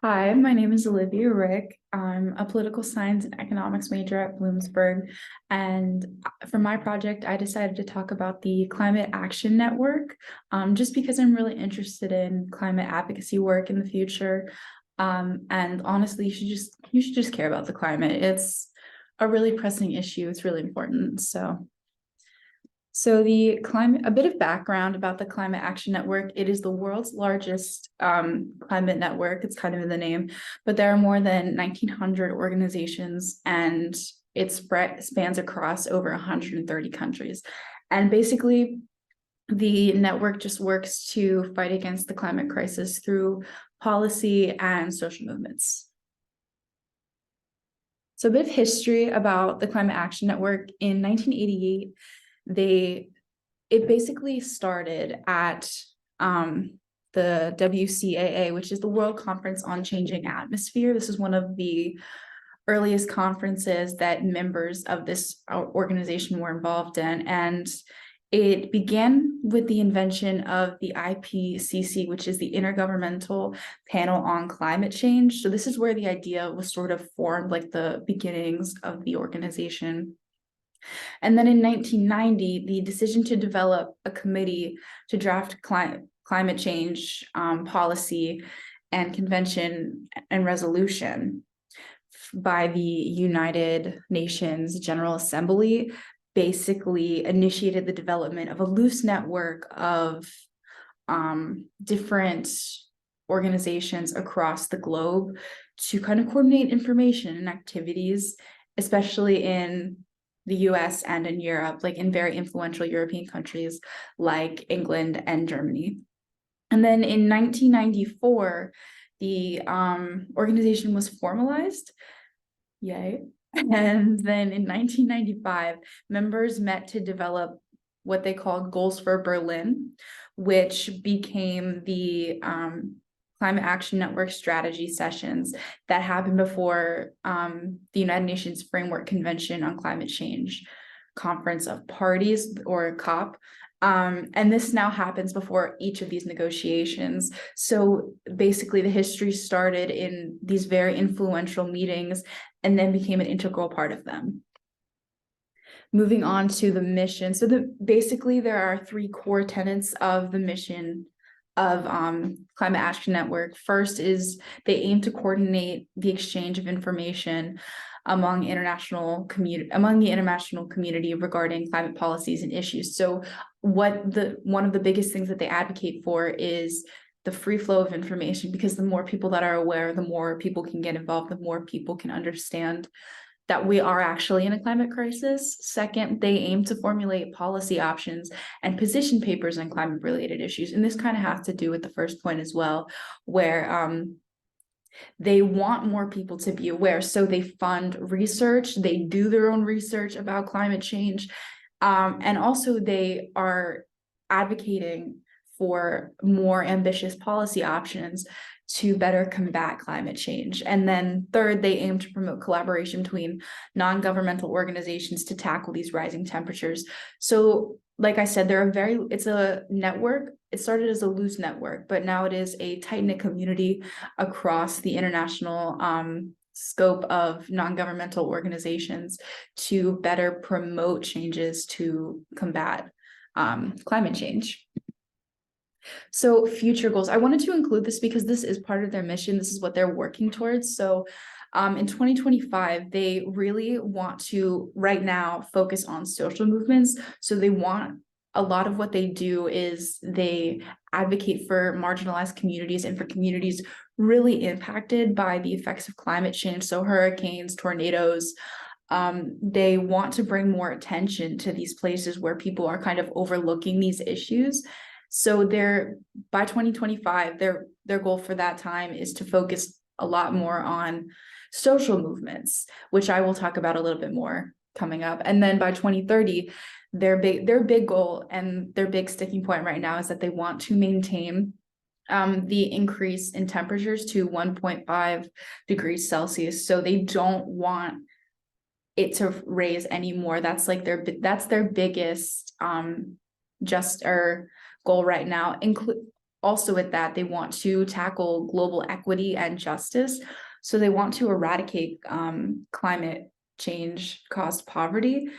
Hi, my name is Olivia Rick. I'm a political science and economics major at Bloomsburg. And for my project, I decided to talk about the Climate Action Network, just because I'm really interested in climate advocacy work in the future. And honestly, you should just care about the climate. It's a really pressing issue. It's really important. So a bit of background about the Climate Action Network. It is the world's largest climate network. It's kind of in the name, but there are more than 1,900 organizations, and it spans across over 130 countries. And basically, the network just works to fight against the climate crisis through policy and social movements. So a bit of history about the Climate Action Network. In 1988, it basically started at the WCAA, which is the World Conference on Changing Atmosphere. This is one of the earliest conferences that members of this organization were involved in. And it began with the invention of the IPCC, which is the Intergovernmental Panel on Climate Change. So this is where the idea was sort of formed, like the beginnings of the organization. And then in 1990, the decision to develop a committee to draft climate change policy and convention and resolution by the United Nations General Assembly basically initiated the development of a loose network of different organizations across the globe to kind of coordinate information and activities, especially in the US and in Europe, like in very influential European countries like England and Germany. And then in 1994, the organization was formalized. Yay. And then in 1995, members met to develop what they called Goals for Berlin, which became the Climate Action Network strategy sessions that happened before the United Nations Framework Convention on Climate Change Conference of Parties, or COP. And this now happens before each of these negotiations. So basically, the history started in these very influential meetings and then became an integral part of them. Moving on to the mission. So basically, there are three core tenets of the mission of Climate Action Network. First is they aim to coordinate the exchange of information among the international community regarding climate policies and issues. So one of the biggest things that they advocate for is the free flow of information, because the more people that are aware, the more people can get involved, the more people can understand that we are actually in a climate crisis. Second, they aim to formulate policy options and position papers on climate-related issues. And this kind of has to do with the first point as well, where they want more people to be aware. So they fund research, they do their own research about climate change, and also they are advocating for more ambitious policy options to better combat climate change. And then third, they aim to promote collaboration between non-governmental organizations to tackle these rising temperatures. So like I said, it's a network. It started as a loose network, but now it is a tight-knit community across the international scope of non-governmental organizations to better promote changes to combat climate change. So future goals, I wanted to include this because this is part of their mission. This is what they're working towards. So in 2025, they really want to right now focus on social movements. So a lot of what they do is they advocate for marginalized communities and for communities really impacted by the effects of climate change. So hurricanes, tornadoes. They want to bring more attention to these places where people are kind of overlooking these issues. So by 2025, their goal for that time is to focus a lot more on social movements, which I will talk about a little bit more coming up. And then by 2030, their big goal and their big sticking point right now is that they want to maintain the increase in temperatures to 1.5 degrees Celsius. So they don't want it to raise anymore. That's their biggest goal right now. also with that, they want to tackle global equity and justice. So they want to eradicate climate change caused poverty.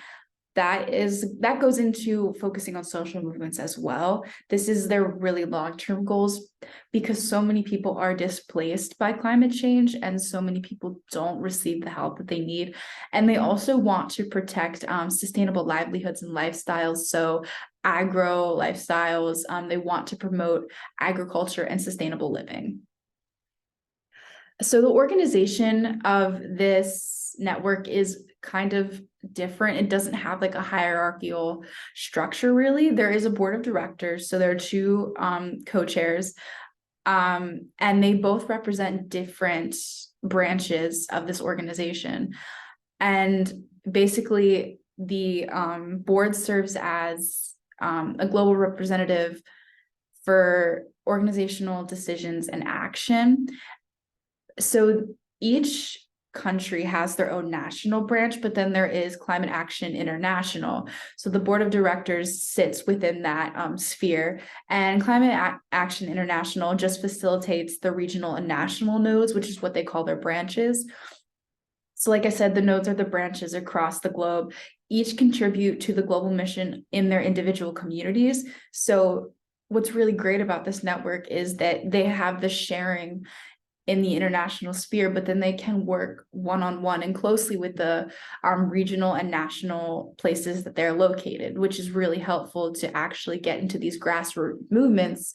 That goes into focusing on social movements as well. This is their really long-term goals, because so many people are displaced by climate change and so many people don't receive the help that they need. And they also want to protect sustainable livelihoods and lifestyles. So agro lifestyles, they want to promote agriculture and sustainable living. So the organization of this network is kind of different. It doesn't have like a hierarchical structure, really. There is a board of directors. So there are two co-chairs, and they both represent different branches of this organization. And basically, the board serves as a global representative for organizational decisions and action. So each country has their own national branch, but then there is Climate Action International. So the board of directors sits within that sphere, and Climate Action International just facilitates the regional and national nodes, which is what they call their branches. So like I said, the nodes are the branches across the globe. Each contribute to the global mission in their individual communities. So what's really great about this network is that they have the sharing in the international sphere, but then they can work one-on-one and closely with the regional and national places that they're located, which is really helpful to actually get into these grassroots movements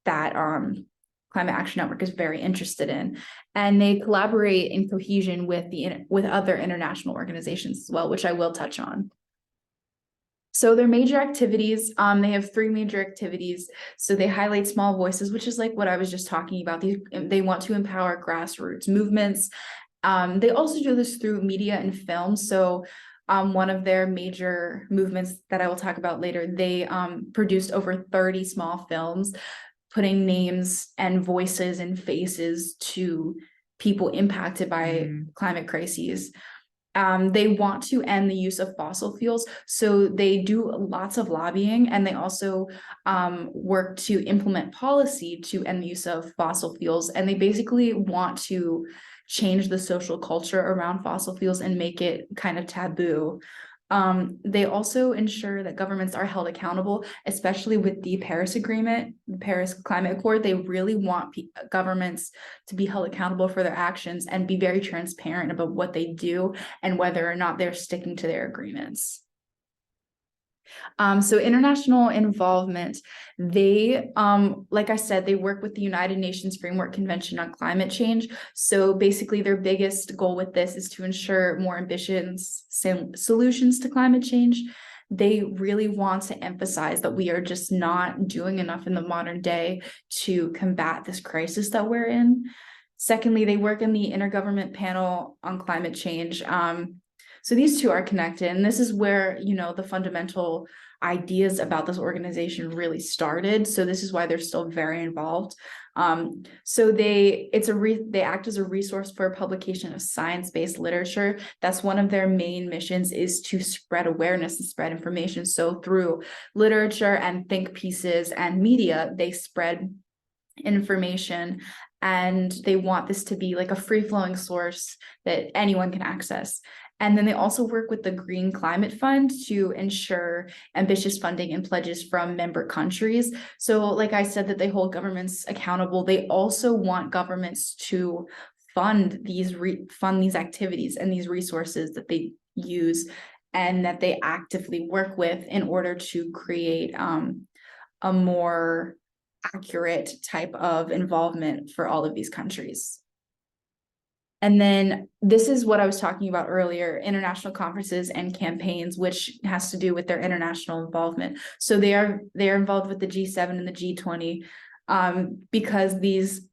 that Climate Action Network is very interested in. And they collaborate in cohesion with other international organizations as well, which I will touch on. So their major activities, they have three major activities. So they highlight small voices, which is like what I was just talking about. They want to empower grassroots movements. They also do this through media and film. So one of their major movements that I will talk about later, they produced over 30 small films, putting names and voices and faces to people impacted by climate crises. They want to end the use of fossil fuels, so they do lots of lobbying, and they also work to implement policy to end the use of fossil fuels. And they basically want to change the social culture around fossil fuels and make it kind of taboo. They also ensure that governments are held accountable, especially with the Paris Agreement, the Paris Climate Accord. They really want governments to be held accountable for their actions and be very transparent about what they do and whether or not they're sticking to their agreements. So international involvement, they, like I said, they work with the United Nations Framework Convention on Climate Change. So basically their biggest goal with this is to ensure more ambitious solutions to climate change. They really want to emphasize that we are just not doing enough in the modern day to combat this crisis that we're in. Secondly, they work in the Intergovernment Panel on Climate Change. So these two are connected, and this is where, you know, the fundamental ideas about this organization really started. So this is why they're still very involved. So they act as a resource for publication of science-based literature. That's one of their main missions, is to spread awareness and spread information. So through literature and think pieces and media, they spread information, and they want this to be like a free-flowing source that anyone can access. And then they also work with the Green Climate Fund to ensure ambitious funding and pledges from member countries. So like I said, that they hold governments accountable. They also want governments to fund these activities and these resources that they use and that they actively work with in order to create a more accurate type of involvement for all of these countries. And then this is what I was talking about earlier, international conferences and campaigns, which has to do with their international involvement. So they are involved with the G7 and the G20 because these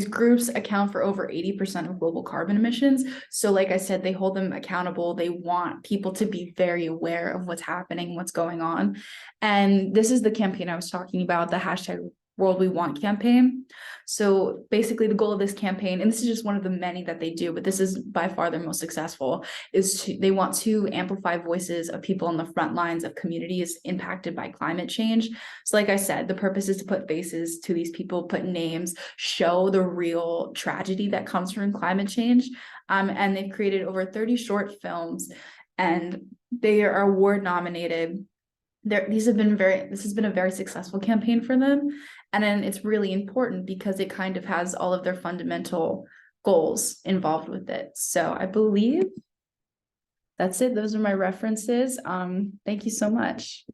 groups account for over 80% of global carbon emissions. So like I said, they hold them accountable. They want people to be very aware of what's happening, what's going on. And this is the campaign I was talking about, the hashtag World We Want campaign. So basically the goal of this campaign, and this is just one of the many that they do, but this is by far their most successful, is they want to amplify voices of people on the front lines of communities impacted by climate change. So like I said, the purpose is to put faces to these people, put names, show the real tragedy that comes from climate change. And they've created over 30 short films, and they are award nominated. This has been a very successful campaign for them. And then it's really important because it kind of has all of their fundamental goals involved with it. So I believe that's it. Those are my references. Thank you so much.